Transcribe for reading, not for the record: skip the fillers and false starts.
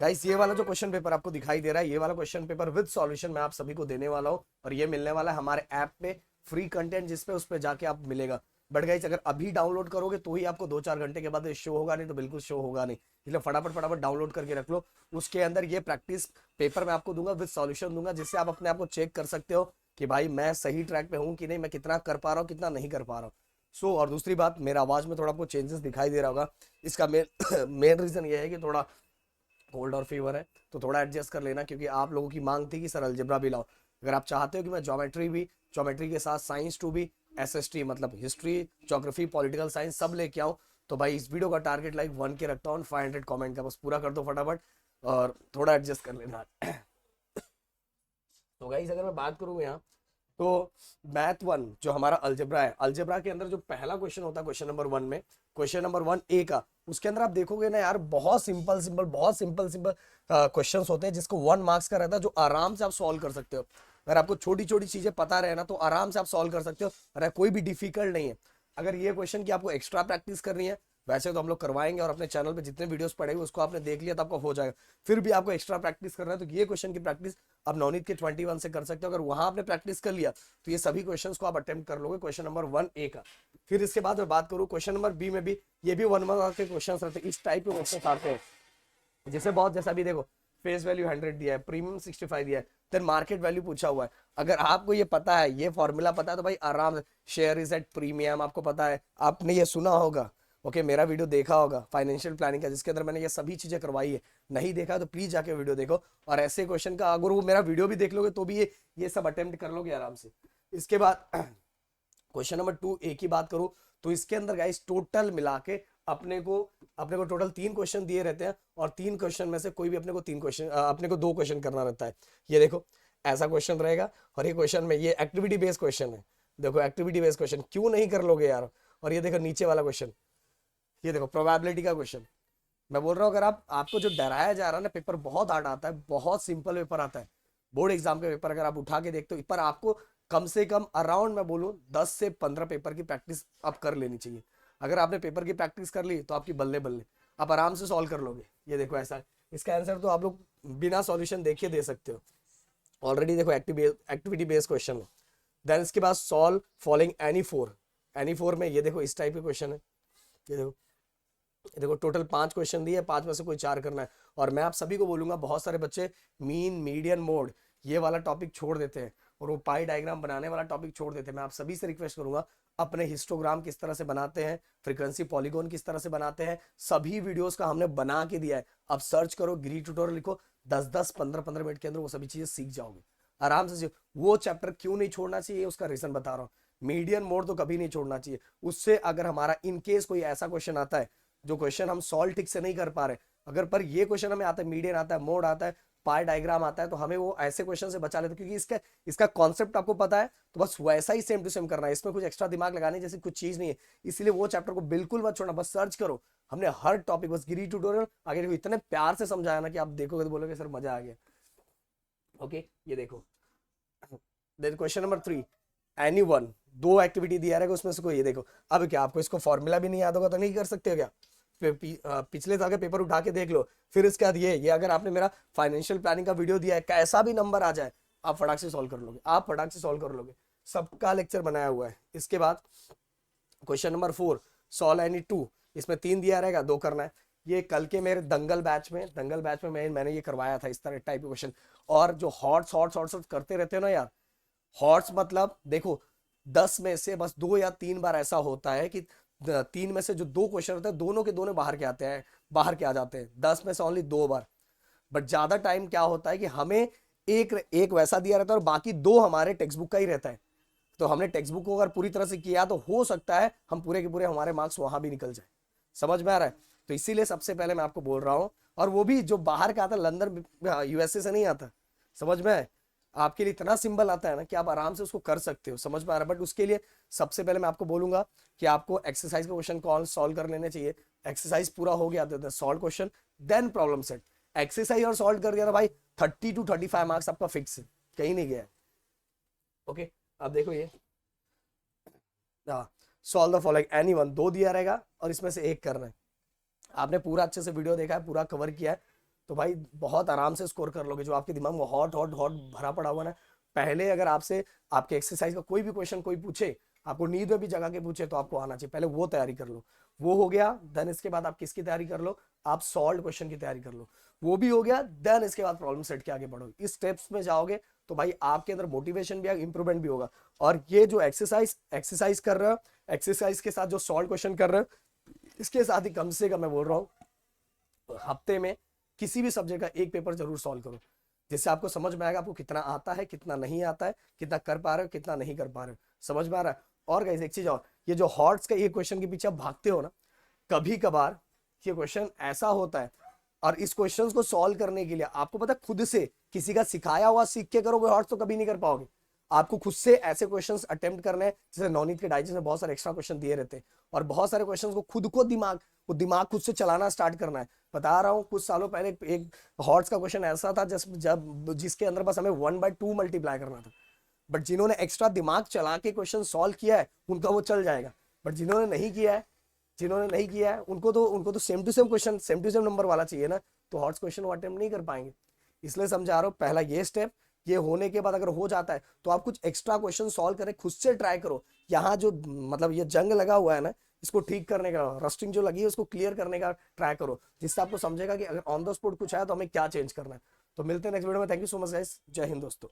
Guys ये वाला जो क्वेश्चन पेपर आपको दिखाई दे रहा है, ये वाला क्वेश्चन पेपर विद सॉल्यूशन मैं आप सभी को देने वाला हूँ, और ये मिलने वाला है हमारे ऐप पे फ्री कंटेंट, जिसपे उस पे जाके आप मिलेगा। बट गाइस अगर अभी डाउनलोड करोगे तो ही आपको 2-4 घंटे के बाद शो होगा, नहीं तो बिल्कुल शो होगा नहीं। इसलिए फटाफट फटाफट डाउनलोड करके रख लो। उसके अंदर ये प्रैक्टिस पेपर मैं आपको दूंगा, विद सॉल्यूशन दूंगा, जिससे आप अपने आप को चेक कर सकते हो कि भाई मैं सही ट्रैक पे हूँ कि नहीं, मैं कितना कर पा रहा हूँ, कितना नहीं कर पा रहा हूँ। और दूसरी बात, मेरा आवाज में थोड़ा आपको चेंजेस दिखाई दे रहा होगा। इसका मेन मेन रीजन ये है कि थोड़ा कोल्ड और फीवर है, तो थोड़ा एडजस्ट कर लेना, क्योंकि आप लोगों की मांग थी कि सर अलजेब्रा भी लाओ। अगर आप चाहते हो कि मैं ज्योमेट्री के साथ साइंस टू भी, एसएसटी मतलब हिस्ट्री, ज्योग्राफी, पॉलिटिकल साइंस सब लेके आऊँ, तो भाई इस वीडियो का टारगेट लाइक 1K रखता हूँ, 500 कमेंट का, बस पूरा कर दो फटाफट, और थोड़ा एडजस्ट कर लेना। तो गाइस अगर मैं बात करूँ यहाँ, तो मैथ वन जो हमारा अलजेब्रा है, अलजेब्रा के अंदर जो पहला क्वेश्चन होता है क्वेश्चन नंबर वन में, क्वेश्चन नंबर 1A का, उसके अंदर आप देखोगे ना यार, बहुत सिंपल सिंपल क्वेश्चंस होते हैं, जिसको 1 मार्क्स का रहता है, जो आराम से आप सॉल्व कर सकते हो। अगर आपको छोटी छोटी चीजें पता रहे ना, तो आराम से आप सॉल्व कर सकते हो, अरे कोई भी डिफिकल्ट नहीं है। अगर ये क्वेश्चन की आपको एक्स्ट्रा प्रैक्टिस करनी है, वैसे तो हम लोग करवाएंगे, और अपने चैनल पे जितने वीडियोस पड़ेंगे उसको आपने देख लिया तो आपको हो जाएगा। फिर भी आपको एक्स्ट्रा प्रैक्टिस करना है, तो ये क्वेश्चन की प्रैक्टिस आप नवनीत के 21 से कर सकते हो। अगर वहां आपने प्रैक्टिस कर लिया, तो ये सभी क्वेश्चंस को आप अटेम्प्ट कर लोगे, क्वेश्चन नंबर 1A का। फिर इसके बाद मैं बात करूँ क्वेश्चन नंबर बी में भी, ये भी 1 मार्क्स के क्वेश्चन रहते हैं, इस टाइप के क्वेश्चन आते हैं, जैसे बहुत, जैसा भी देखो, फेस वैल्यू 100 दिया है, प्रीमियम 65 दिया है, देन मार्केट वैल्यू पूछा हुआ है। अगर आपको ये पता है, ये फॉर्मूला पता है, तो भाई आराम से, शेयर इज एट प्रीमियम आपको पता है, आपने ये सुना होगा, ओके, मेरा वीडियो देखा होगा फाइनेंशियल प्लानिंग का, जिसके अंदर मैंने ये सभी चीजें करवाई है। नहीं देखा तो प्लीज जाके वीडियो देखो, और ऐसे क्वेश्चन का अगर वो मेरा वीडियो भी देख लोगे तो भी ये सब अटेम्प्ट कर लोगे आराम से। इसके बाद क्वेश्चन नंबर 2A की बात करूं, तो इसके अंदर गाइस टोटल मिला के अपने को अपने को टोटल 3 क्वेश्चन दिए रहते हैं, और 3 क्वेश्चन में से कोई भी अपने को 2 क्वेश्चन करना रहता है। ये देखो, ऐसा क्वेश्चन रहेगा, और ये क्वेश्चन में ये एक्टिविटी बेस्ड क्वेश्चन है। देखो एक्टिविटी बेस्ड क्वेश्चन क्यों नहीं कर लोगे यार। और ये देखो नीचे वाला क्वेश्चन, ये देखो प्रोबेबिलिटी का क्वेश्चन। मैं बोल रहा हूँ, अगर आपको जो डराया जा रहा है ना, पेपर बहुत हार्ड आता है, बहुत सिंपल पेपर आता है। बोर्ड एग्जाम के पेपर अगर आप उठा के देखते हो, पर आपको कम से कम अराउंड मैं बोलूँ 10 से 15 पेपर की प्रैक्टिस आप कर लेनी चाहिए। अगर आपने पेपर की प्रैक्टिस कर ली, तो आपकी बल्ले बल्ले, आप आराम से सॉल्व कर लोगे। ये देखो ऐसा है। इसका आंसर तो आप लोग बिना सॉल्यूशन देखे दे सकते हो। ऑलरेडी देखो एक्टिविटी बेस्ड क्वेश्चन है। देन इसके बाद सॉल्व फॉलोइंग एनी फोर में, ये देखो इस टाइप के क्वेश्चन है। ये देखो टोटल 5 क्वेश्चन दिए, 5 में से कोई 4 करना है। और मैं आप सभी को बोलूंगा, बहुत सारे बच्चे मीन मीडियन मोड ये वाला टॉपिक छोड़ देते हैं, और वो पाई डायग्राम बनाने वाला टॉपिक छोड़ देते हैं। मैं आप सभी से रिक्वेस्ट करूंगा, अपने हिस्टोग्राम किस तरह से बनाते हैं, फ्रीक्वेंसी पॉलीगॉन किस तरह से बनाते हैं, सभी वीडियोस का हमने बना के दिया है। अब सर्च करो, गिरी ट्यूटोरियल लिखो, 10-10 15-15 मिनट के अंदर वो सभी चीजें सीख जाओगे आराम से। वो चैप्टर क्यों नहीं छोड़ना चाहिए, उसका रीजन बता रहा हूँ। मीडियन मोड तो कभी नहीं छोड़ना चाहिए। उससे अगर हमारा इनकेस कोई ऐसा क्वेश्चन आता है, जो क्वेश्चन हम सॉल्व ठीक से नहीं कर पा रहे, अगर पर ये क्वेश्चन हमें आता है, मीडियन आता है, मोड आता है, पाई डायग्राम आता है, तो हमें वो ऐसे क्वेश्चन से बचा लेते, क्योंकि इसका इसका कॉन्सेप्ट आपको पता है, तो बस वैसा ही सेम टू सेम करना है, इसमें कुछ एक्स्ट्रा दिमाग लगाने जैसी कुछ चीज नहीं है। इसलिए वो चैप्टर को बिल्कुल मत छोड़ना, बस सर्च करो। हमने हर टॉपिक, बस गिरी ट्यूटोरियल आगे देखो, इतने प्यार से समझाया ना कि आप देखोगे तो बोलोगे सर मजा आ गया। ओके, ये देखो, then question number 3, any one, 2 activity दिया रहेगा उसमें से कोई, ये देखो। अब क्या आपको इसको फॉर्मूला भी नहीं याद होगा तो नहीं कर सकते हो क्या? पिछले साल के पेपर उठा के देख लो। फिर इसके बाद ये अगर आपने मेरा फाइनेंशियल प्लानिंग का वीडियो दिया है, कैसा भी नंबर आ जाए, आप फटाक से सॉल्व कर लोगे, सबका लेक्चर बनाया हुआ है। इसके बाद question number 4, solve any two, इसमें 3 दिया रहेगा, 2 करना है। ये कल के मेरे दंगल बैच में मैंने ये करवाया था, इस तरह टाइप के क्वेश्चन। और जो हॉट्स करते रहते हो ना यार, हॉट्स मतलब देखो, 10 में से बस 2 या 3 बार ऐसा होता है कि 3 में से जो 2 क्वेश्चन होते हैं, दोनों के दोनों बाहर के आ जाते हैं, 10 में से ओनली 2 बार। बट ज्यादा टाइम क्या होता है कि हमें एक एक वैसा दिया रहता है, और बाकी 2 हमारे टेक्स्ट बुक का ही रहता है। तो हमने टेक्स्ट बुक को अगर पूरी तरह से किया, तो हो सकता है हम पूरे के पूरे हमारे मार्क्स वहां भी निकल जाए। समझ में आ रहा है? तो इसीलिए सबसे पहले मैं आपको बोल रहा हूं, और वो भी जो बाहर का आता है, लंदन यूएसए से नहीं आता। समझ में आए? आपके लिए इतना सिंपल आता है ना कि आप आराम से उसको कर सकते हो। समझ में आ रहा है? बट उसके लिए सबसे पहले मैं आपको बोलूंगा कि आपको एक्सरसाइज का क्वेश्चन कौन सॉल्व कर लेने चाहिए। एक्सरसाइज पूरा हो गया तो solve question, then problem set. Exercise और सॉल्व कर दिया तो भाई 30 to 35 मार्क्स आपका फिक्स है, कहीं नहीं गया। ओके, अब देखो ये, हाँ, solve the following any one, 2 दिया रहेगा और इसमें से 1 करना है। आपने पूरा अच्छे से वीडियो देखा है, पूरा कवर किया है, तो भाई बहुत आराम से स्कोर कर लोगे। जो आपके दिमाग में हॉट हॉट हॉट भरा पड़ा हुआ ना, पहले अगर आपसे आपके एक्सरसाइज का कोई भी क्वेश्चन कोई पूछे, आपको नींद में भी जगा के पूछे, तो आपको आना चाहिए, पहले वो तैयारी कर लो। वो हो गया, देन इसके बाद आप किसकी तैयारी कर लो, आप सॉल्व क्वेश्चन की तैयारी कर लो। वो भी हो गया, देन इसके बाद प्रॉब्लम सेट के आगे बढ़ो। इस स्टेप्स में जाओगे तो भाई आपके अंदर मोटिवेशन भी आएगा, इंप्रूवमेंट भी होगा। और ये जो एक्सरसाइज कर रहे हो, एक्सरसाइज के साथ जो सॉल्व क्वेश्चन कर रहे हो, इसके साथ ही कम से कम मैं बोल रहा हूँ हफ्ते में किसी भी सब्जेक्ट का एक पेपर जरूर सॉल्व करो, जिससे आपको समझ में आएगा आपको कितना आता है, कितना नहीं आता है, कितना कर पा रहे हो, कितना नहीं कर पा रहे हो। समझ में आ रहा है? और गाइस एक चीज और, ये जो हॉट्स का ये क्वेश्चन के पीछे आप भागते हो ना, कभी कभार ये क्वेश्चन ऐसा होता है, और इस क्वेश्चंस को सॉल्व करने के लिए आपको पता है खुद से किसी का सिखाया हुआ सीख के करोगे हॉट्स तो कभी नहीं कर पाओगे। आपको खुद से ऐसे क्वेश्चंस अटेम्प्ट करने हैं, जैसे नवनीत के डाइजेस्ट में बहुत सारे एक्स्ट्रा क्वेश्चन दिए रहते हैं, और बहुत सारे क्वेश्चंस को खुद को दिमाग खुद से चलाना स्टार्ट करना है। बता रहा हूँ कुछ सालों पहले एक हॉट्स का क्वेश्चन ऐसा था जब जिसके अंदर बस हमें 1/2 मल्टीप्लाई करना था, बट जिन्होंने एक्स्ट्रा दिमाग चला के क्वेश्चन सॉल्व किया है उनका वो चल जाएगा। बट जिन्होंने नहीं किया है उनको तो same to same question, same to same number वाला चाहिए ना, तो हॉट्स क्वेश्चन वो अटेम्प्ट नहीं कर पाएंगे। इसलिए समझा रहा हूँ, पहला ये स्टेप, ये होने के बाद अगर हो जाता है तो आप कुछ एक्स्ट्रा क्वेश्चन सॉल्व करें, खुद से ट्राई करो। यहाँ जो मतलब ये जंग लगा हुआ है ना, इसको ठीक करने का, रस्टिंग जो लगी है उसको क्लियर करने का ट्राई करो, जिससे आपको समझेगा कि अगर ऑन द स्पॉट कुछ आया तो हमें क्या चेंज करना है। तो मिलते हैं नेक्स्ट वीडियो में। Thank you so much guys, जय हिंद दोस्तों।